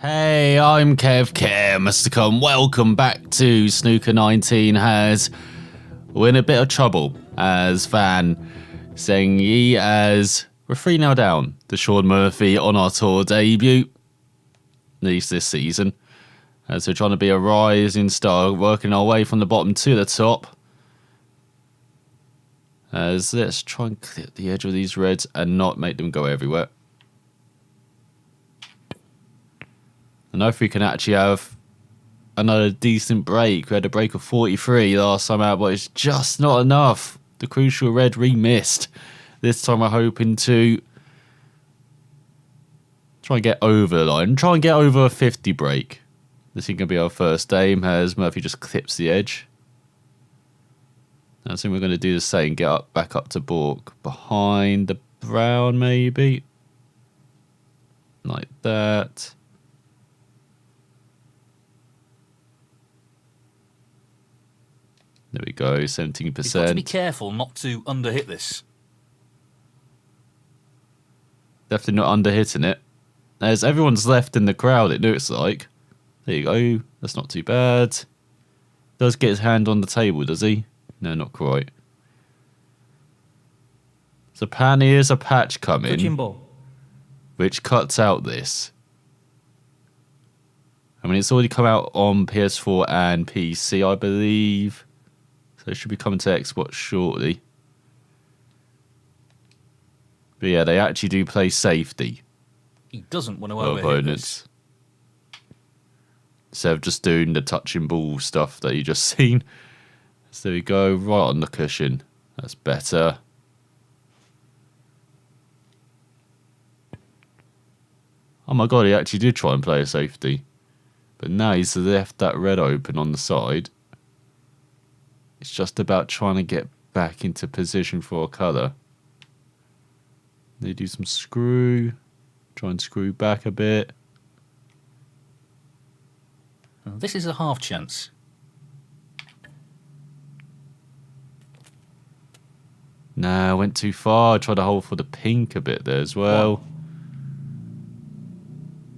Hey, I'm Mr. and welcome back to Snooker 19 has we're in a bit of trouble as Fan Zhengyi as we're 3-0 down to Shaun Murphy on our tour debut, at least this season, as we're trying to be a rising star, working our way from the bottom to the top. As let's try and clip the edge of these reds and not make them go everywhere. I know if we can actually have another decent break. We had a break of 43 last time out, but it's just not enough. The crucial red missed. This time we're hoping to try and get over the line. Try and get over a 50 break. This is going to be our first aim as Murphy just clips the edge. I think we're going to do the same. Get up, back up to Bork. Behind the brown maybe. Like that. There we go, 17%. You've got to be careful not to underhit this. Definitely not underhitting it. As everyone's left in the crowd, it looks like. There you go. That's not too bad. Does get his hand on the table, does he? No, not quite. So here's a patch coming, which cuts out this. I mean, it's already come out on PS4 and PC, I believe. So it should be coming to Xbox shortly. But yeah, they actually do play safety. He doesn't want to overhit opponents. Instead of just doing the touching ball stuff that you just seen. So there we go, right on the cushion. That's better. Oh my god, he actually did try and play a safety. But now he's left that red open on the side. It's just about trying to get back into position for a colour. They do some screw. Try and screw back a bit. This is a half chance. Nah, went too far. I tried to hold for the pink a bit there as well. What?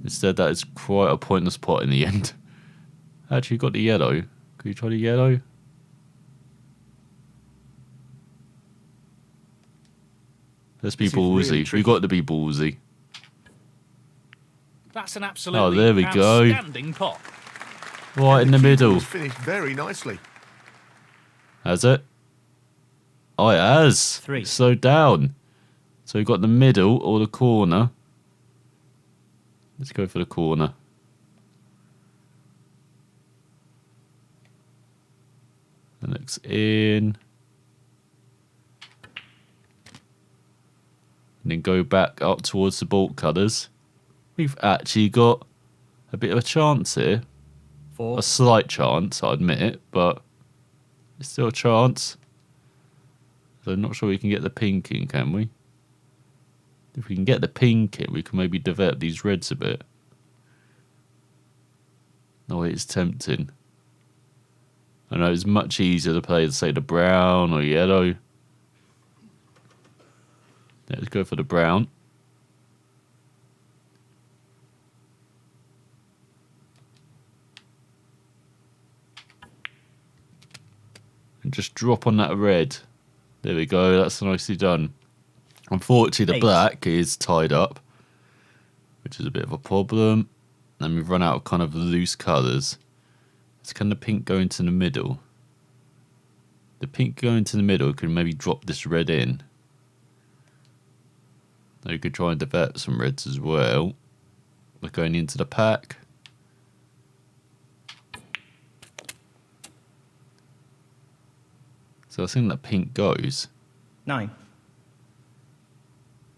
Instead, that is quite a pointless pot in the end. Actually, got the yellow. Could you try the yellow? Let's be ballsy. Really we got to be ballsy. That's an absolutely there we go. Outstanding pot. Right in the middle. Finished very nicely. Has it? Oh, it has. 3. Slowed down. So we've got the middle or the corner. Let's go for the corner. And looks in. And then go back up towards the bolt cutters. We've actually got a bit of a chance here. 4. A slight chance, I admit it, but it's still a chance. So I'm not sure we can get the pink in, can we? If we can get the pink in, we can maybe develop these reds a bit. Oh, it's tempting. I know it's much easier to play, say, the brown or yellow. Let's go for the brown. And just drop on that red. There we go, that's nicely done. Unfortunately, the black is tied up, which is a bit of a problem. And we've run out of kind of loose colours. So can the pink go into the middle? The pink go into the middle could maybe drop this red in. Now you could try and develop some reds as well. We're going into the pack. So I think that pink goes. 9.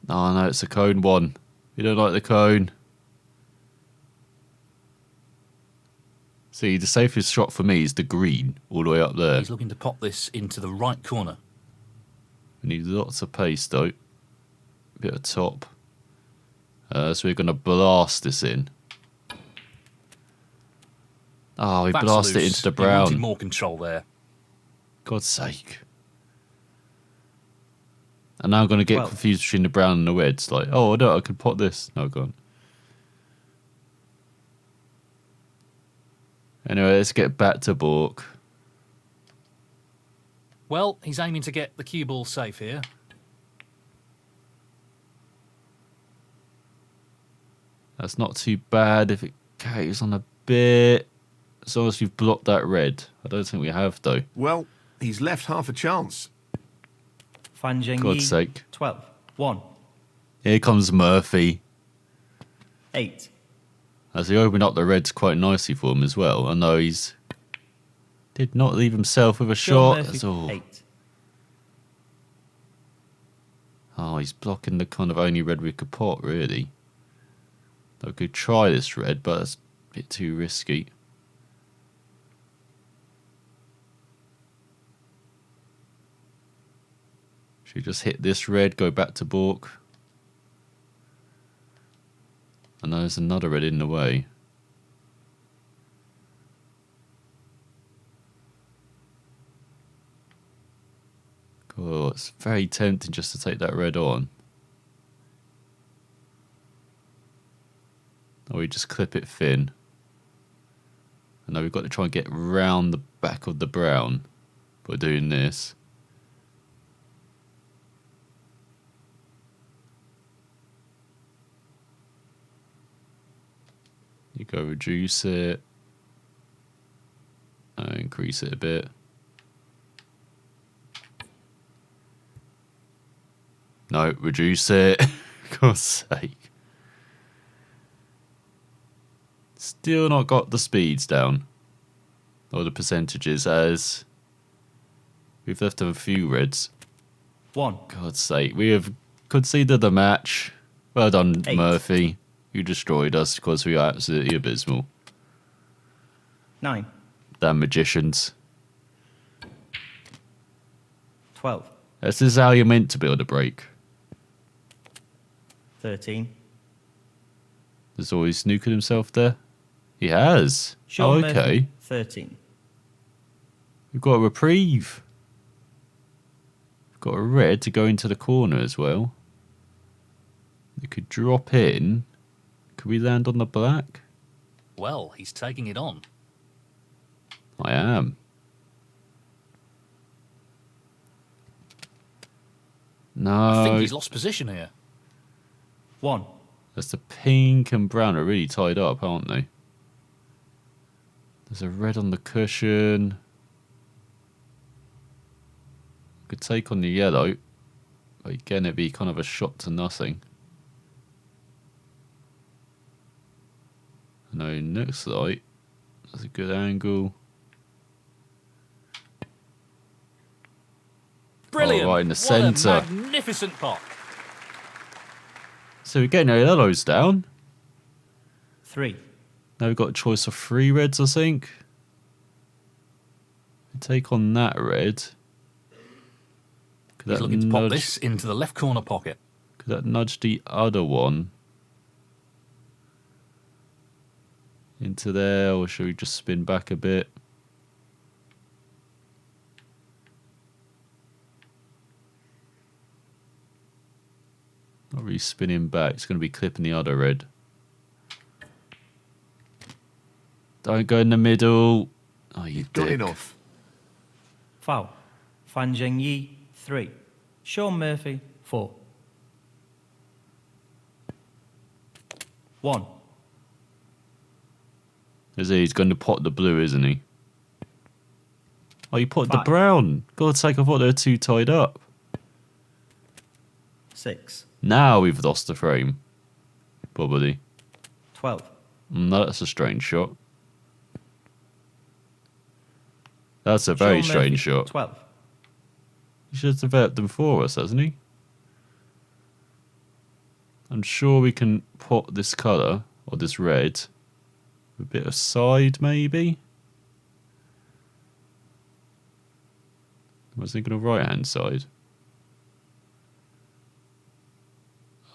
Oh no, it's a cone one. We don't like the cone. See, the safest shot for me is the green, all the way up there. He's looking to pop this into the right corner. We need lots of pace though. Bit of top. So we're going to blast this in. Oh, we blasted it into the brown. He wanted more control there. God's sake. And now I'm going to get confused between the brown and the reds. Like, oh, no, I could pot this. No, go on. Anyway, let's get back to Bork. Well, he's aiming to get the cue ball safe here. That's not too bad if it carries on a bit. As long as you've blocked that red. I don't think we have, though. Well, he's left half a chance. Fan Zhengyi, God's sake. 12. 1. Here comes Murphy. 8. As he opened up the reds quite nicely for him as well. I know he's... did not leave himself with a Shaun shot. Murphy, That's all. 8. Oh, he's blocking the kind of only red we could pot, really. I could try this red, but it's a bit too risky. Should we just hit this red, go back to Bork? I know there's another red in the way. Oh, it's very tempting just to take that red on. Or we just clip it thin. I know we've got to try and get round the back of the brown by doing this. You go reduce it. Increase it a bit. No, reduce it. For God's sake. Still not got the speeds down. Or the percentages, as we've left a few reds. 1. God's sake, we have conceded the match. Well done, 8. Murphy. You destroyed us because we are absolutely abysmal. 9. Damn magicians. 12. This is how you're meant to build a break. 13. Has always snookered himself there? He has. Shaun Oh, okay. Murphy, 13. We've got a reprieve. We've got a red to go into the corner as well. It could drop in. Could we land on the black? Well, he's taking it on. I am. I think No. he's lost position here. 1. That's the pink and brown are really tied up, aren't they? There's a red on the cushion. Could take on the yellow. But again, it'd be kind of a shot to nothing. No, next light. That's a good angle. Brilliant. Oh, right in the What centre. a magnificent pot. So we're getting our yellows down. 3. Now we've got a choice of 3 reds, I think. We take on that red. Could He's that looking to pop nudge- this into the left corner pocket. Could that nudge the other one into there, or should we just spin back a bit? Not really spinning back. It's going to be clipping the other red. Don't go in the middle. Oh, you Got dick. it off. Foul. Fan Zhengyi, 3. Shaun Murphy, 4. 1. He's going to pot the blue, isn't he? Oh, you potted the 5. brown. God's sake, I thought they were too tied up. 6. Now we've lost the frame. Probably. 12. No, that's a strange shot. That's a very Shaun strange Murphy, shot. 12. He should have developed them for us, hasn't he? I'm sure we can pot this colour, or this red, a bit of side, maybe? I was thinking of right-hand side.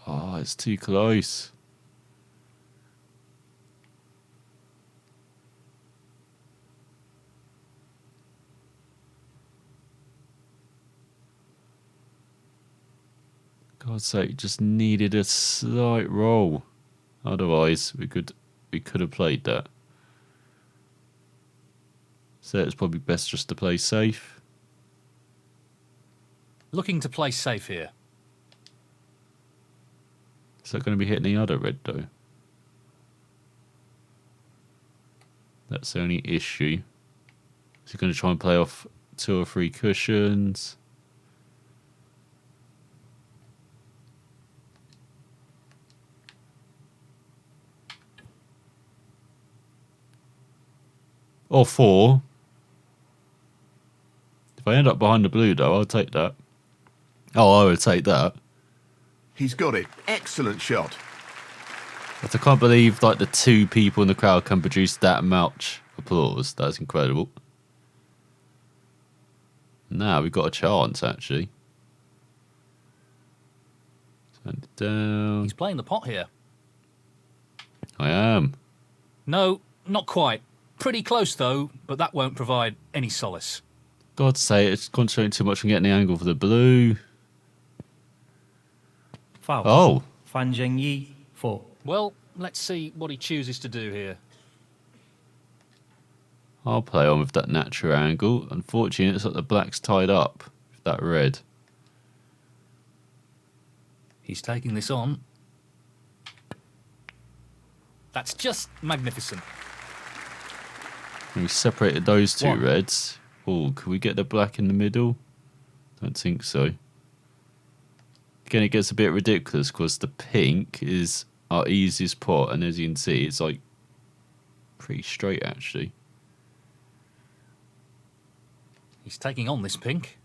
Oh, it's too close. God's sake, just needed a slight roll. Otherwise, we could have played that. So it's probably best just to play safe. Looking to play safe here. Is that going to be hitting the other red though? That's the only issue. Is he going to try and play off 2 or 3 cushions? Or 4. If I end up behind the blue though, I'll take that. Oh, I would take that. He's got it. Excellent shot. But I can't believe like the 2 people in the crowd can produce that much applause. That's incredible. Now we've got a chance actually. Turn it down. He's playing the pot here. I am. No, not quite. Pretty close though, but that won't provide any solace. God's sake, it's concentrating too much on getting the angle for the blue. Foul. Oh. Fan Zhengyi, 4. Well, let's see what he chooses to do here. I'll play on with that natural angle. Unfortunately, it's like the black's tied up with that red. He's taking this on. That's just magnificent. And we separated those 2 One. reds. Oh, can we get the black in the middle? Don't think so. Again, it gets a bit ridiculous because the pink is our easiest pot, and as you can see, it's like pretty straight actually. He's taking on this pink.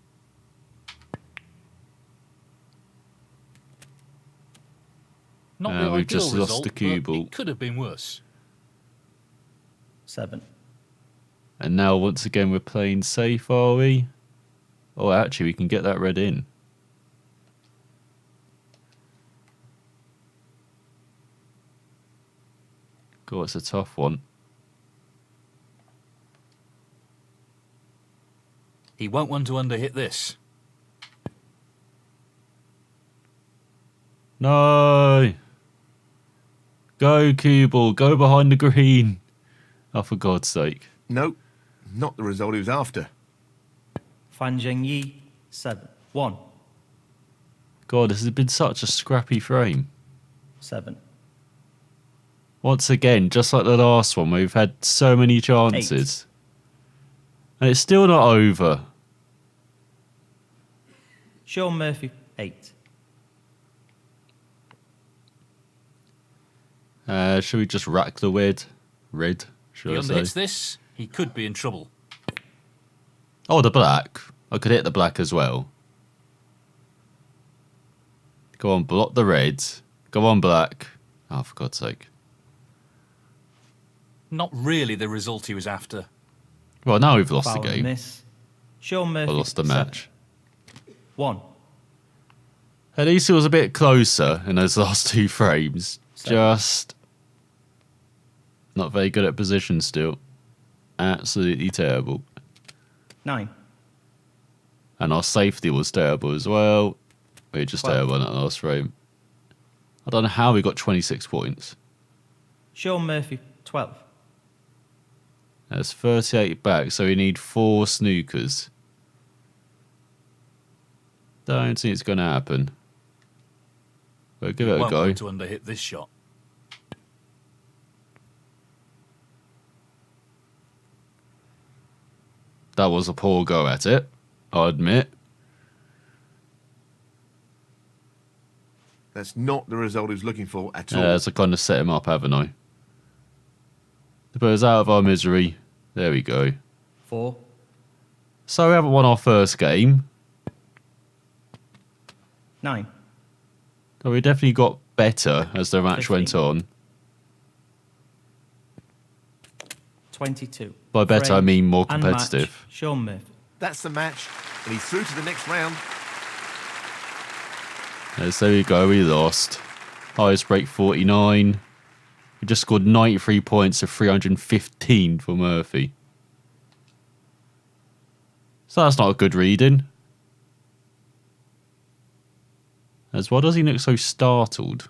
Not the We've ideal just lost result, the cue but ball. it could have been worse. 7. And now once again we're playing safe, are we? Oh, actually, we can get that red in. God, it's a tough one. He won't want to underhit this. No! Go, cue ball, go behind the green. Oh, for God's sake. No, not the result he was after. Fan Zhengyi, 7. 1. God, this has been such a scrappy frame. 7. Once again, just like the last one, where we've had so many chances. And it's still not over. Shaun Murphy, 8. Should we just rack the red? Red, If should he I underhits say? this, he could be in trouble. Oh, the black. I could hit the black as well. Go on, block the reds. Go on, black. Oh, for God's sake. Not really the result he was after. Well, now we've lost Foul the and game. miss. Shaun I Murphy, lost the 7. match. 1. At least it was a bit closer in those last 2 frames. 7. Just not very good at position still. Absolutely terrible. 9. And our safety was terrible as well. We were just 12. terrible in that last frame. I don't know how we got 26 points. Shaun Murphy, 12. There's 38 back, so we need 4 snookers. Don't think it's going to happen. But give it a Won't go. want to underhit this shot. That was a poor go at it, I admit. That's not the result he was looking for at all. Yeah, so I kind of set him up, haven't I? To put us out of our misery. There we go. 4. So we haven't won our first game. 9. But we definitely got better as the match 15. went on. 22. By better, I Frame mean more and match, competitive. Shaun Murphy. That's the match, and he's through to the next round. Yes, there we go, we lost. Highest break 49. We just scored 93 points of 315 for Murphy. So that's not a good reading. As well, does he look so startled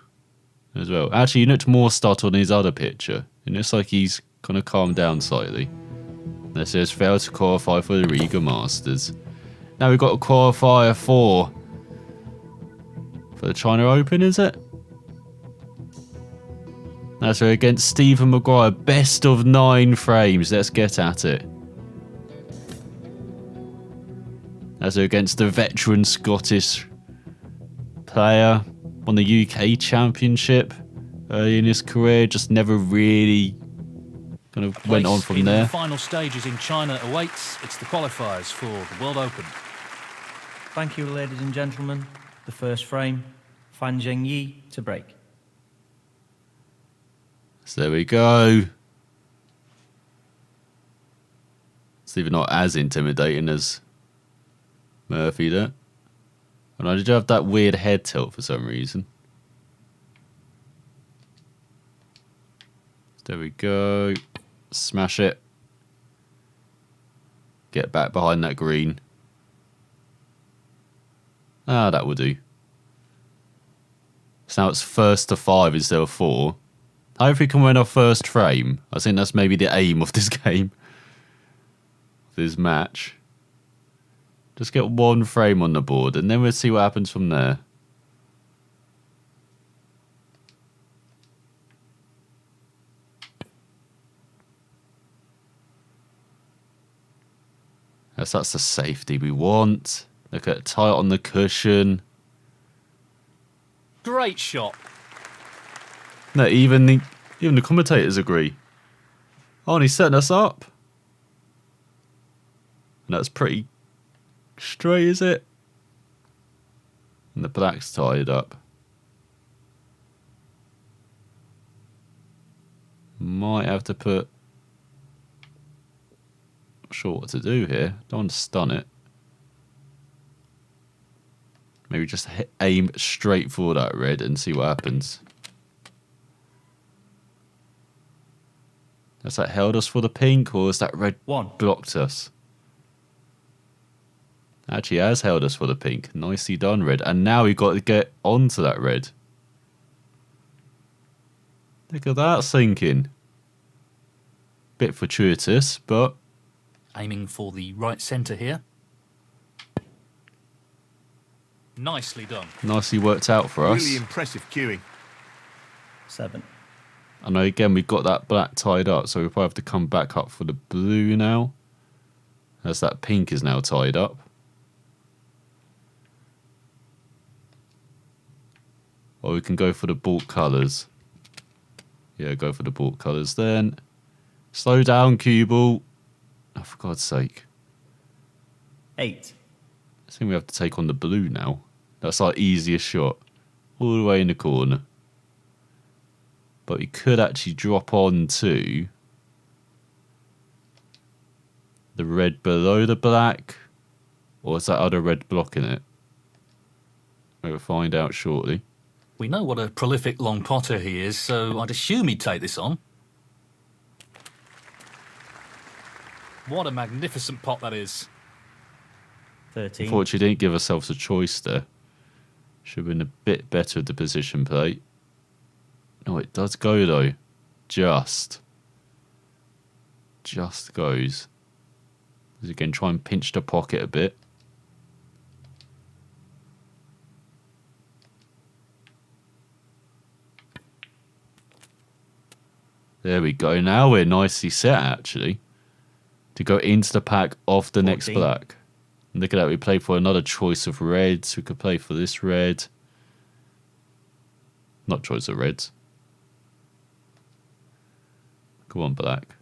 as well? Actually, he looked more startled in his other picture. It looks like he's kind of calmed down slightly. This has failed to qualify for the Riga Masters. Now we've got a qualifier for the China Open, is it? That's right, against Stephen Maguire. Best of 9 frames. Let's get at it. That's against the veteran Scottish player. Won the UK Championship early in his career. Just never really kind of went on from there. The final stages in China awaits. It's the qualifiers for the World Open. Thank you, ladies and gentlemen. The first frame, Fan Zhengyi to break. So there we go. It's even not as intimidating as Murphy there. And I did have that weird head tilt for some reason. There we go. Smash it. Get back behind that green. Ah, that will do. So now it's first to 5 instead of 4. Hopefully we can win our first frame. I think that's maybe the aim of this game. This match. Just get 1 frame on the board and then we'll see what happens from there. Yes, that's the safety we want. Look at it, tight on the cushion. Great shot. No, even the commentators agree. Oh, and he's setting us up. And that's pretty straight, is it? And the black's tied up. Might have to put... Not sure what to do here. Don't want to stun it. Maybe just aim straight for that red and see what happens. Has that held us for the pink, or has that red blocked us? Actually has held us for the pink. Nicely done, red. And now we've got to get onto that red. Look at that sinking. Bit fortuitous, but... Aiming for the right centre here. Nicely done. Nicely worked out for us. Really impressive cueing. 7. I know, again, we've got that black tied up, so we'll probably have to come back up for the blue now. As that pink is now tied up. Or we can go for the baulk colours. Yeah, go for the baulk colours then. Slow down, cue ball. Oh, for God's sake. 8. I think we have to take on the blue now. That's our easiest shot. All the way in the corner. But we could actually drop on to the red below the black. Or is that other red blocking it? We'll find out shortly. We know what a prolific long potter he is, so I'd assume he'd take this on. What a magnificent pot that is. 13. Unfortunately, didn't give ourselves a choice there. Should have been a bit better at the position play. No, it does go though. Just goes. Again, try and pinch the pocket a bit. There we go. Now we're nicely set, actually, to go into the pack of the 14. next black. And look at that. We play for another choice of reds. We could play for this red. Not choice of reds. Go on, black.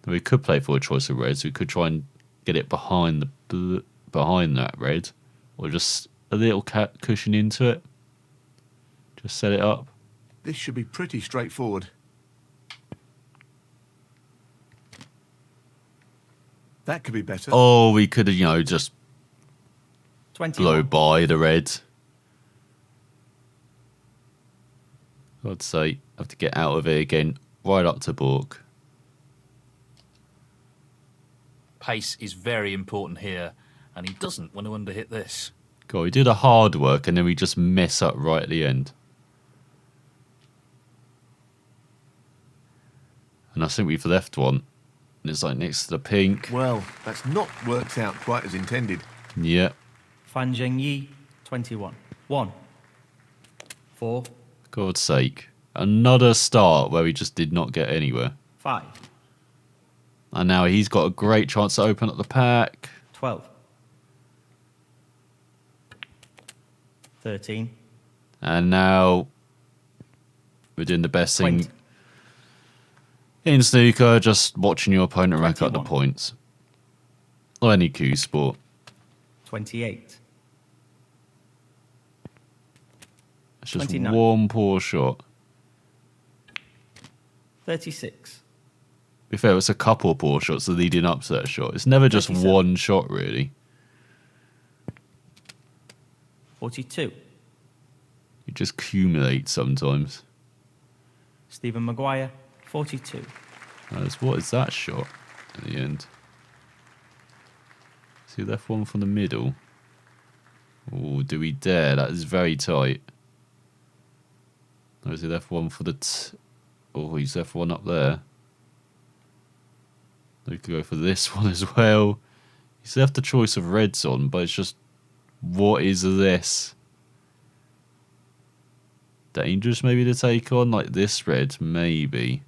And we could play for a choice of reds. We could try and get it behind behind that red, or just a little cushion into it. Just set it up. This should be pretty straightforward. That could be better. Oh, we could have, just 21. blow by the red. I'd say have to get out of it again, right up to baulk. Pace is very important here, and he doesn't want to underhit this. God, we do the hard work and then we just mess up right at the end. And I think we've left one. And it's like next to the pink. Well, that's not worked out quite as intended. Yeah. Fan Zhengyi, 21. 1. 4. God's sake. Another start where we just did not get anywhere. 5. And now he's got a great chance to open up the pack. 12. 13. And now we're doing the best 20. thing in snooker, just watching your opponent rack up the 21. points. Or any cue sport. 28. It's just 29. one poor shot. 36. To be fair, it's a couple of poor shots leading up to that shot. It's never just 37. one shot, really. 42. You just accumulate sometimes. Stephen Maguire, 42. What is that shot at the end? See, left one from the middle. Oh, do we dare? That is very tight. Or is he left one for the... Oh, he's left one up there. We could go for this one as well. He's left the choice of reds on, but it's just... What is this? Dangerous maybe to take on? Like this red, maybe.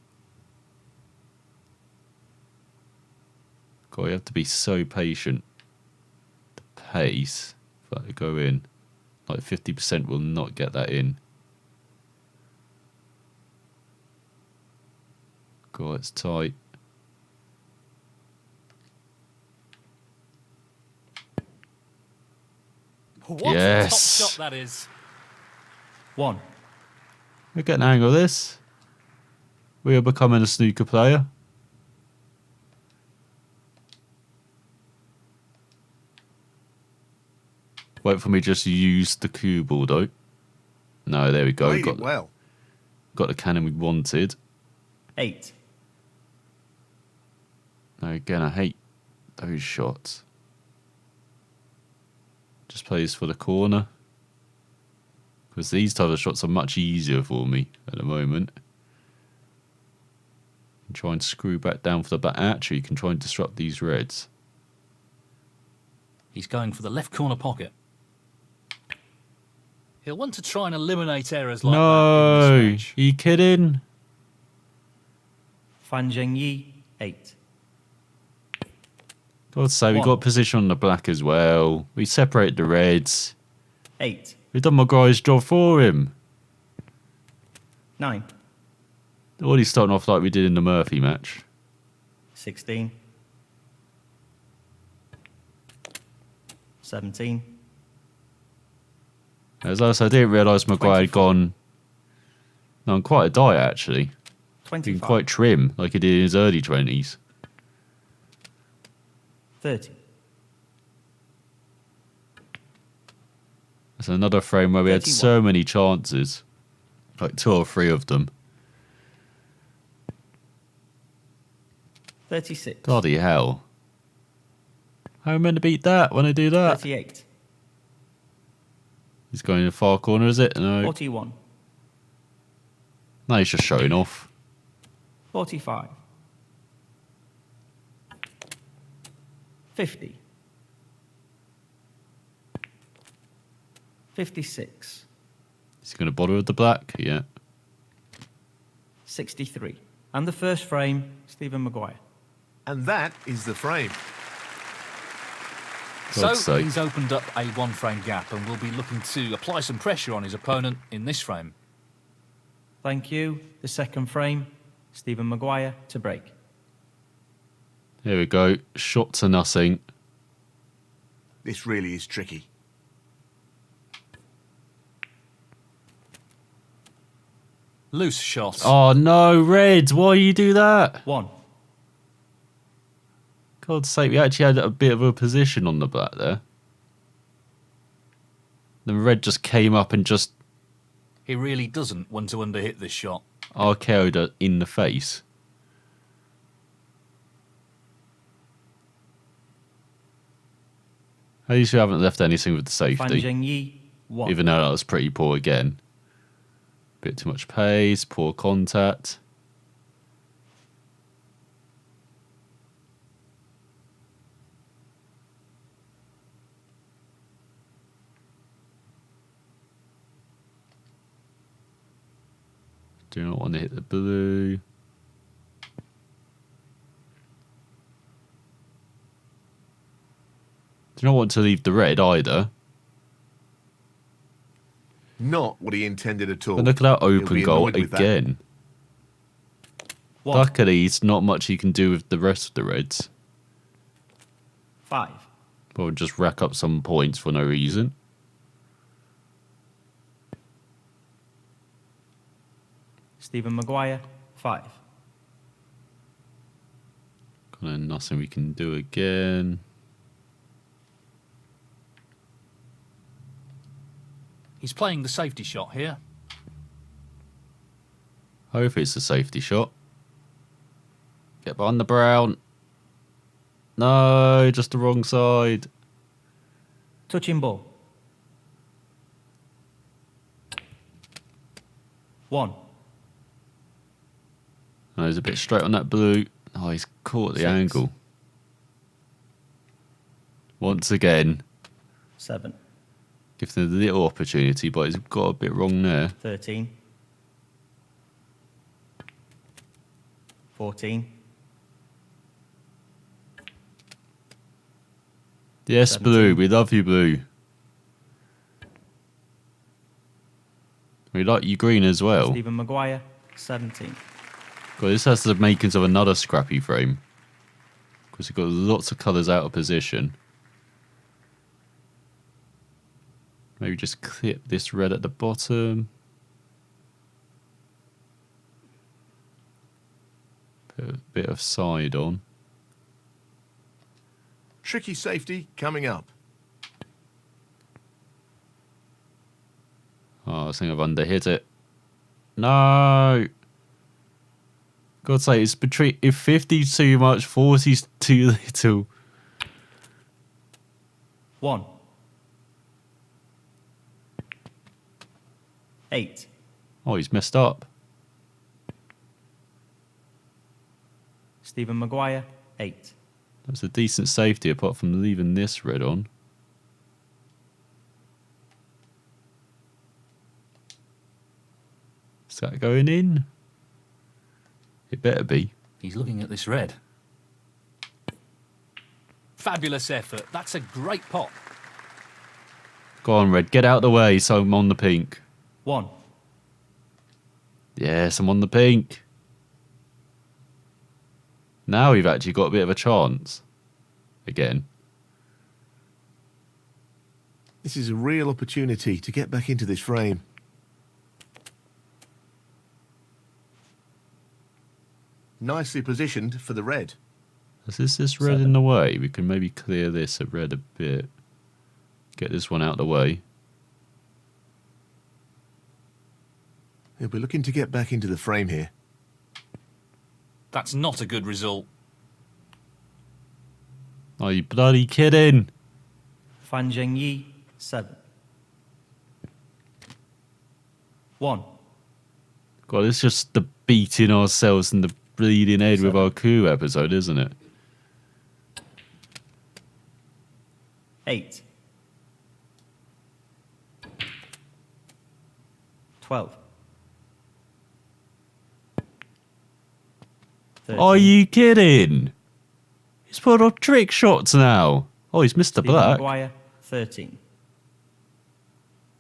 God, you have to be so patient. The pace for that to go in. Like 50% will not get that in. God, it's tight. What Yes. a top shot that is. 1. We're getting the hang of this. We are becoming a snooker player. Wait for me just to use the cue ball though. No, there we go. Played it well. Got the cannon we wanted. 8. Now again, I hate those shots. Just plays for the corner. Because these type of shots are much easier for me at the moment. And try and screw back down for the back. Actually, you can try and disrupt these reds. He's going for the left corner pocket. He'll want to try and eliminate errors like that No! in Are this match. you kidding? Fan Zhengyi, 8. God's sake, we One. got position on the black as well. We separated the reds. 8. We've done my guy's job for him. 9. Already starting off like we did in the Murphy match. 16. 17. As I said, I didn't realise Maguire had 24. gone on quite a diet actually. Been 25. quite trim, like he did in his early 20s. 30. That's another frame where we had 31. so many chances. Like 2 or 3 of them. 36. Bloody hell. How am I meant to beat that when I do that? 38. He's going in the far corner, is it? No. 41. No, he's just showing off. 45. 50. 56. Is he going to bother with the black? Yeah. 63. And the first frame, Stephen Maguire. And that is the frame. God's So sake. he's opened up a one-frame gap and will be looking to apply some pressure on his opponent in this frame. Thank you. The second frame, Stephen Maguire to break. Here we go. Shot to nothing. This really is tricky. Loose shot. Oh no, Reds, why you do that? 1. God's sake, we actually had a bit of a position on the black there. Then Red just came up and just He really doesn't want to underhit this shot. RKO'd her in the face. At least we haven't left anything with the Fan safety. Zhengyi, 1. Even though that was pretty poor again. Bit too much pace, poor contact. Do not want to hit the blue. Do not want to leave the red either. Not what he intended at all. But look at that He'll open be goal annoyed with that. again. 1, Luckily, it's not much he can do with the rest of the reds. 5, Or just rack up some points for no reason. Stephen Maguire, 5, Kind of nothing we can do again. He's playing the safety shot here. Hope it's a safety shot. Get behind the brown. No, just the wrong side. touching ball. 1, No, he's a bit straight on that blue. Oh, he's caught the 6, angle. Once again, 7, give them a little opportunity, but he's got a bit wrong there. 13, 14, Yes, 17. blue. We love you, blue. We like you, green, as well. Stephen Maguire, 17, Well, this has the makings of another scrappy frame. Because we've got lots of colours out of position. Maybe just clip this red at the bottom. Put a bit of side on. Tricky safety coming up. Oh, I think I've underhit it. No! God's sake, it's between if 50's too much, 40's too little. 1, 8, Oh, he's messed up. Stephen Maguire, 8, That's a decent safety apart from leaving this red on. Is that going in? It better be. He's looking at this red. Fabulous effort. That's a great pot. Go on, red. Get out of the way so I'm on the pink. 1, Yes, I'm on the pink. Now we've actually got a bit of a chance. Again. This is a real opportunity to get back into this frame. Nicely positioned for the red. Is this red 7. in the way? We can maybe clear this at red a bit. Get this one out of the way. He'll be looking to get back into the frame here. That's not a good result. Are you bloody kidding? Fan Zhengyi, 7, 1, God, it's just the beating ourselves in the bleeding head with 7. our coup episode, isn't it? 8, 12, 13, Are you kidding? He's put up trick shots now. Oh, he's missed the Stephen black. Maguire, 13,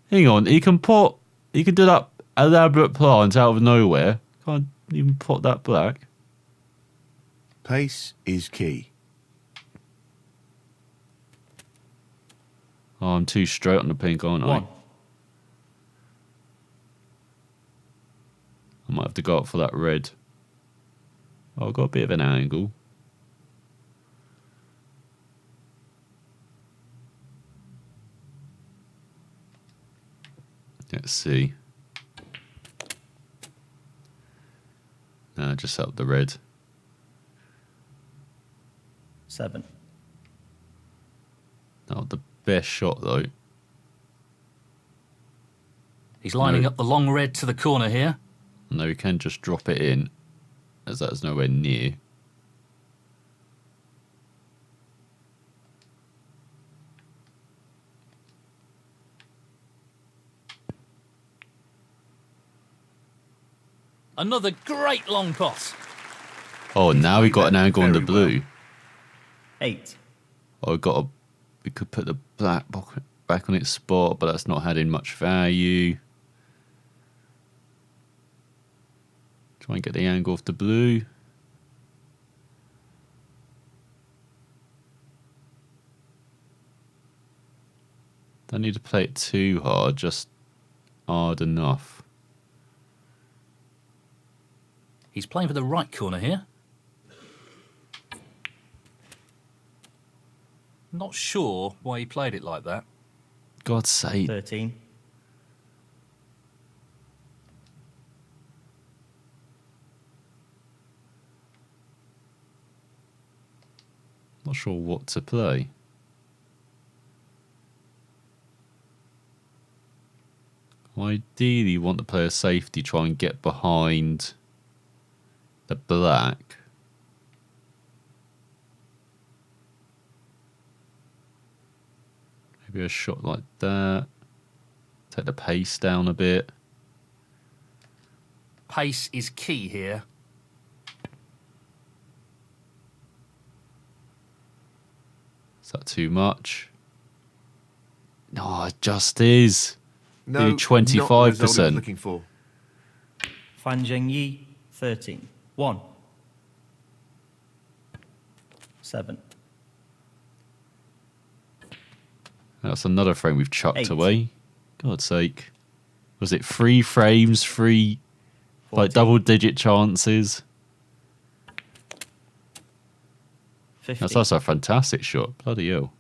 Hang on, he can do that elaborate plant out of nowhere. Can't even pot that black. Pace is key. Oh, I'm too straight on the pink, aren't I? 1, I might have to go up for that red. Oh, I've got a bit of an angle. Let's see. No, just up the red. 7, Not the best shot though. He's lining No. up the long red to the corner here. No, we can just drop it in, as that's nowhere near. Another great long pot. Oh, now we got an angle on the very blue. 8. Oh, we could put the black back on its spot, but that's not adding much value. Try and get the angle off the blue. Don't need to play it too hard, just hard enough. He's playing for the right corner here. Not sure why he played it like that. God's sake. 13. Not sure what to play. Ideally, you want the player safety, try and get behind the black. Maybe a shot like that. Take the pace down a bit. Pace is key here. Is that too much? No, it just is. No, Do 25%. not the result I was looking for. Fan Zhengyi, 13. 1. 7. That's another frame we've chucked 8. away. God's sake. Was it 3 frames, 3 like 14. double-digit chances? 15. That's a fantastic shot. Bloody hell.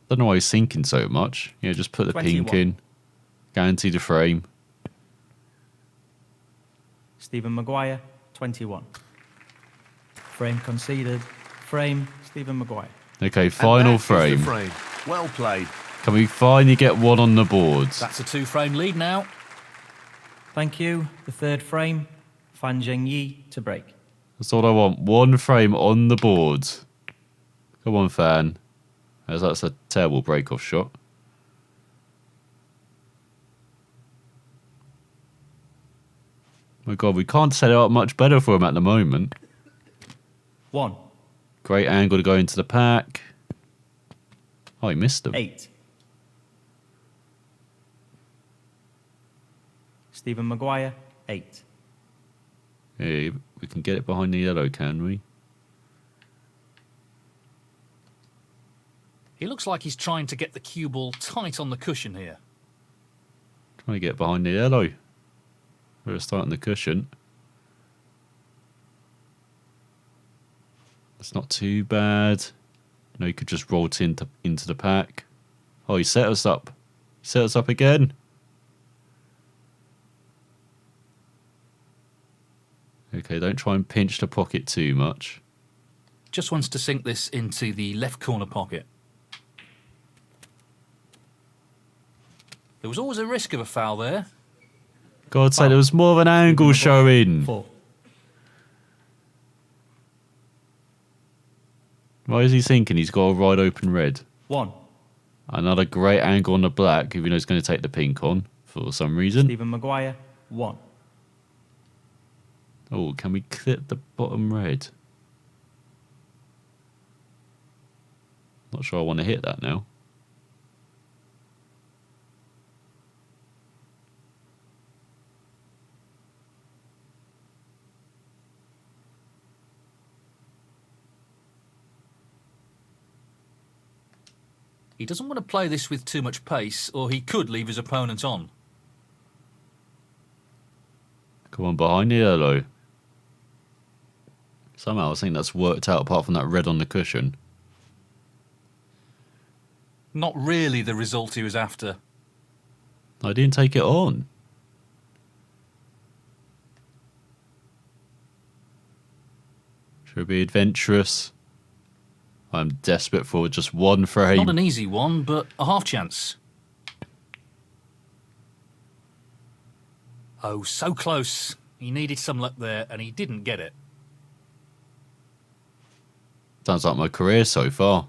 Don't know why he's sinking so much. You know, just put the 21. pink in. Guarantee the frame. Stephen Maguire, 21. Frame conceded. Frame, Stephen Maguire. Okay, And final that is the frame. frame. Well played. Can we finally get one on the boards? That's a 2-frame lead now. Thank you. The third frame, Fan Zhengyi to break. That's all I want. One frame on the boards. Come on, Fan. That's a terrible break-off shot. My God, we can't set it up much better for him at the moment. 1. Great angle to go into the pack. Oh, he missed him. 8. Stephen Maguire, 8. Hey, we can get it behind the yellow, can we? He looks like he's trying to get the cue ball tight on the cushion here. Trying to get behind the yellow. We're starting the cushion. That's not too bad. No, he could just roll it into the pack. Oh, he set us up. He set us up again. Okay, don't try and pinch the pocket too much. Just wants to sink this into the left corner pocket. There was always a risk of a foul there. God's sake, there was more of an angle showing. 4. Why is he thinking he's got a wide open red? 1. Another great angle on the black, even though he's going to take the pink on for some reason. Stephen Maguire, 1. Oh, can we clip the bottom red? Not sure I want to hit that now. He doesn't want to play this with too much pace, or he could leave his opponent on. Come on, behind the yellow. Somehow I think that's worked out apart from that red on the cushion. Not really the result he was after. I didn't take it on. Should be adventurous. I'm desperate for just one frame. Not an easy one, but a half chance. Oh, so close. He needed some luck there, and he didn't get it. Sounds like my career so far.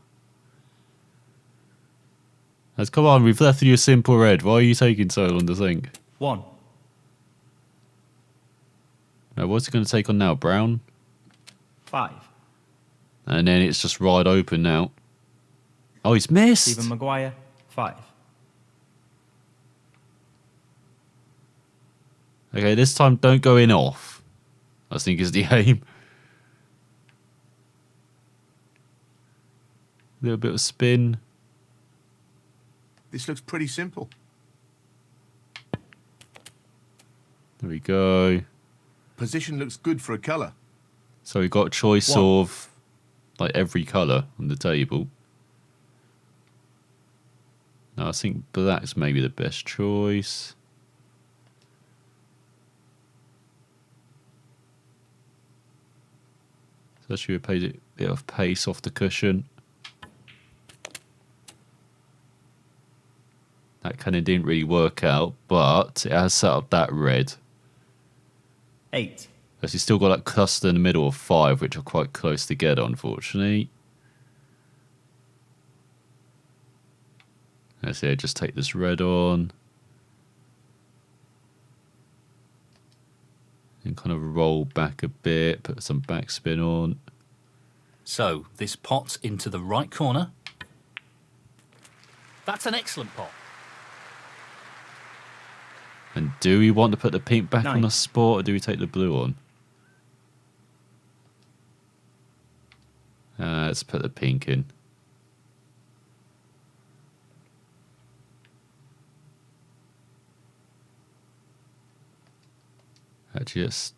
Come on, we've left you a simple red. Why are you taking so long to think? 1. Now, what's he going to take on now? Brown? 5. And then it's just wide open now. Oh, he's missed. Stephen Maguire, 5. Okay, this time don't go in off. I think is the aim. A little bit of spin. This looks pretty simple. There we go. Position looks good for a colour. So we got a choice of like every colour on the table. No, I think black's maybe the best choice. Especially with a bit of pace off the cushion. That kind of didn't really work out, but it has set up that red. 8. Because he's still got that cluster in the middle of 5, which are quite close together, unfortunately. Let's see, just take this red on. And kind of roll back a bit, put some backspin on. So, this pot's into the right corner. That's an excellent pot. And do we want to put the pink back 9. on the spot, or do we take the blue on? Let's put the pink in. Actually, let's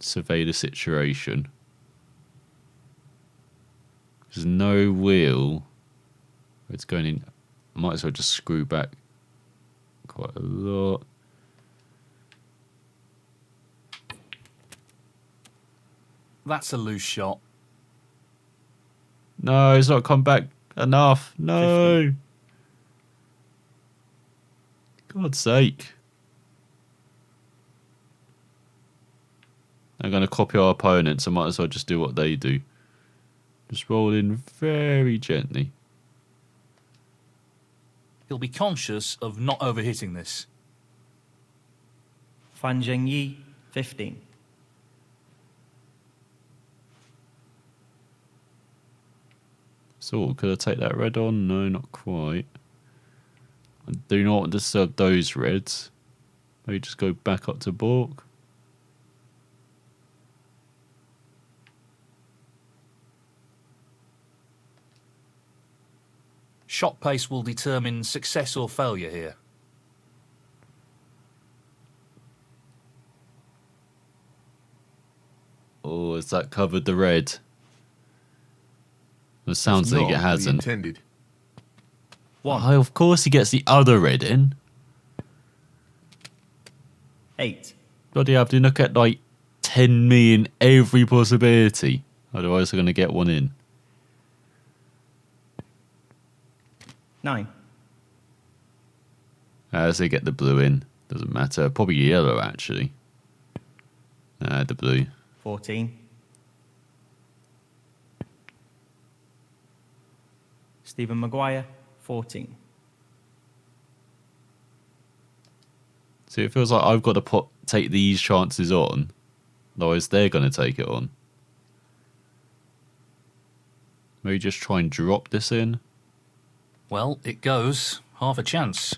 survey the situation. There's no wheel. It's going in. Might as well just screw back quite a lot. That's a loose shot. No, it's not come back enough. No. 15. God's sake. I'm going to copy our opponents. I might as well just do what they do. Just roll in very gently. He'll be conscious of not overhitting this. Fan Zhengyi, 15. So, could I take that red on? No, not quite. I do not want to disturb those reds. Maybe just go back up to Bork. Shot pace will determine success or failure here. Oh, has that covered the red? It sounds like it Not what you hasn't. intended. 1. Oh, of course he gets the other red in. 8. Bloody have to look at like 10 million every possibility. Otherwise they're going to get one in. 9. As they get the blue in. Doesn't matter. Probably yellow actually. The blue. 14. Stephen Maguire, 14. See, it feels like I've got to take these chances on. Otherwise they're going to take it on. Maybe just try and drop this in. Well, it goes. Half a chance.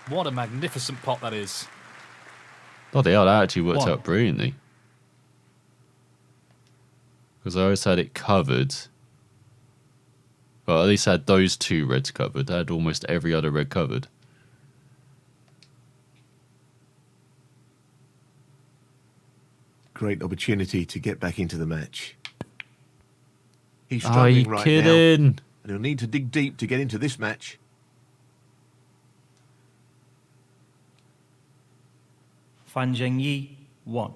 What a magnificent pot that is. Bloody hell, that actually worked 1. out brilliantly. Because I always had it covered. Well, at least I had those two reds covered. I had almost every other red covered. Great opportunity to get back into the match. He's Are you struggling right now, kidding? and he'll need to dig deep to get into this match. Fan Zhengyi, 1.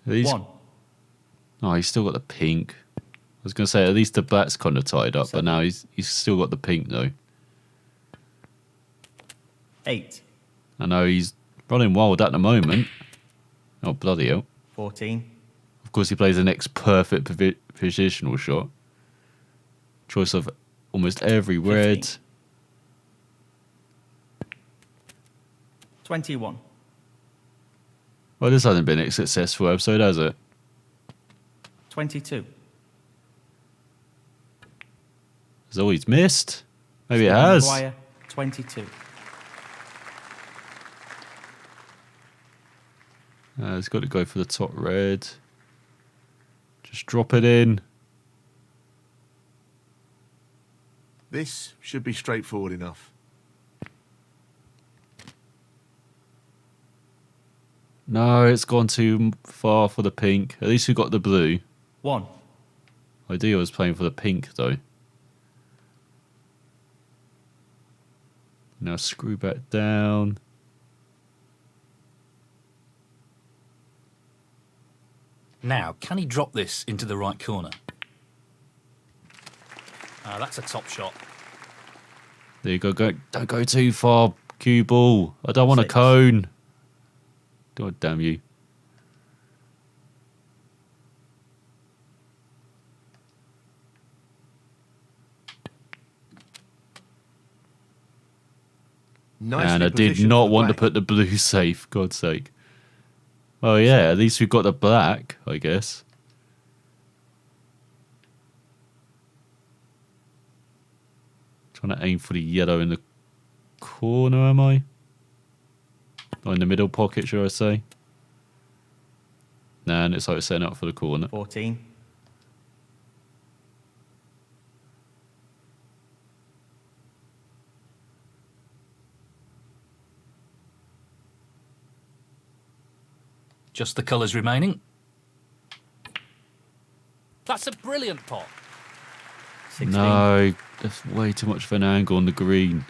He's, 1. oh, he's still got the pink. I was going to say, at least the black's kind of tied up, but 7. now he's still got the pink, though. 8. I know he's running wild at the moment. Oh, bloody hell. 14. Of course, he plays the next perfect positional shot. Choice of almost every red. 15. 21. Well, this hasn't been a successful episode, has it? 22. Has always missed. Maybe it Stephen has. Maguire, 22. It's got to go for the top red. Just drop it in. This should be straightforward enough. No, it's gone too far for the pink. At least we got the blue. 1. Idea was playing for the pink, though. Now screw back down. Now, can he drop this into the right corner? That's a top shot. There you go. Don't go too far, cue ball. I don't want a 6. cone. God damn you. And I did not want to put the blue safe, God's sake. Oh yeah, at least we've got the black, I guess. Trying to aim for the yellow in the corner, am I? Or in the middle pocket, should I say? Nah, and it's like setting up for the corner. 14. Just the colours remaining. That's a brilliant pot. 16. No, that's way too much of an angle on the green.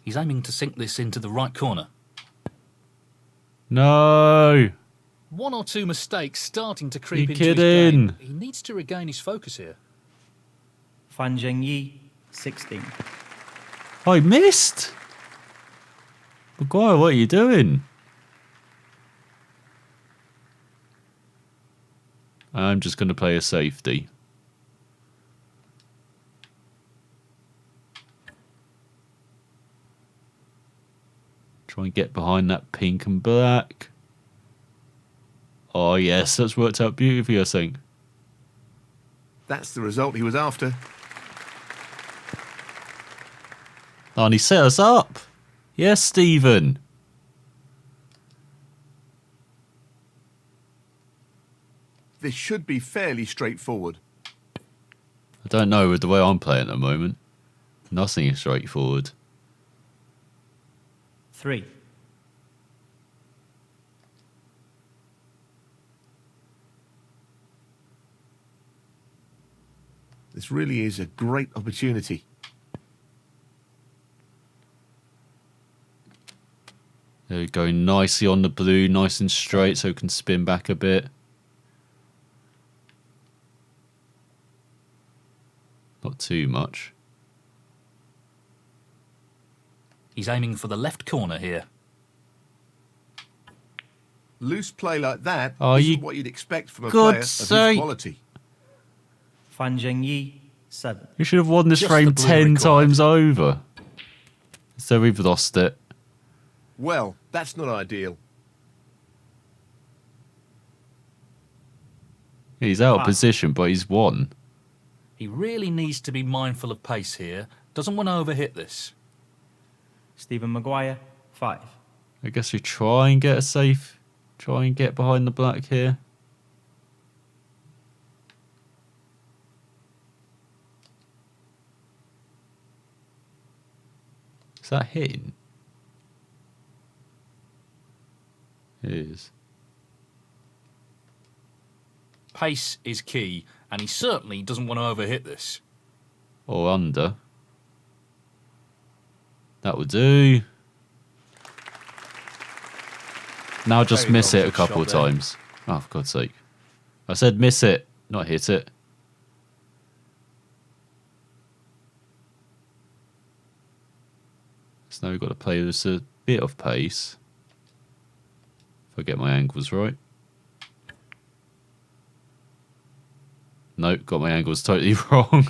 He's aiming to sink this into the right corner. No! One or two mistakes starting to creep You into his kidding? game. He needs to regain his focus here. Fan Zhengyi, 16. I missed! Maguire, what are you doing? I'm just going to play a safety. Try and get behind that pink and black. Oh yes, that's worked out beautifully, I think. That's the result he was after. Oh, and he set us up. Yes, Stephen. This should be fairly straightforward. I don't know with the way I'm playing at the moment. Nothing is straightforward. 3. This really is a great opportunity. There we go, nicely on the blue, nice and straight so it can spin back a bit. Not too much. He's aiming for the left corner here. Loose play like that Oh, isn't you- what you'd expect from a God's player of sake. his quality. Fan Zhengyi, 7. You should have won this Just frame the blue 10 required. times over. So we've lost it. Well, that's not ideal. He's out of Wow. position, but he's won. He really needs to be mindful of pace here. Doesn't want to overhit this. Stephen Maguire, 5. I guess we try and get a safe. Try and get behind the black here. Is that hitting? It is. Pace is key, and he certainly doesn't want to overhit this. Or under. That would do. Now just Very miss well it a good couple of shot there. times. Oh, for God's sake. I said miss it, not hit it. So now we've got to play this a bit of pace. If I get my angles right. Nope, got my angles totally wrong.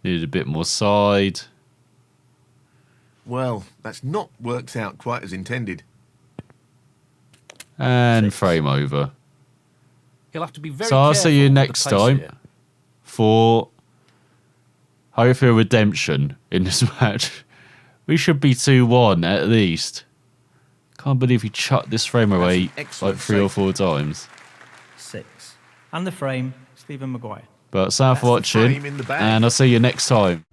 Needed a bit more side. Well, that's not worked out quite as intended. And 6. frame over. He'll have to be very So I'll careful see you with the next pace time here. for hopefully a redemption in this match. We should be 2-1 at least. Can't believe he chucked this frame away like excellent 3 or save. 4 times. 6. And the frame, Stephen Maguire. But thanks for That's the watching, frame in the bag. and I'll see you next time.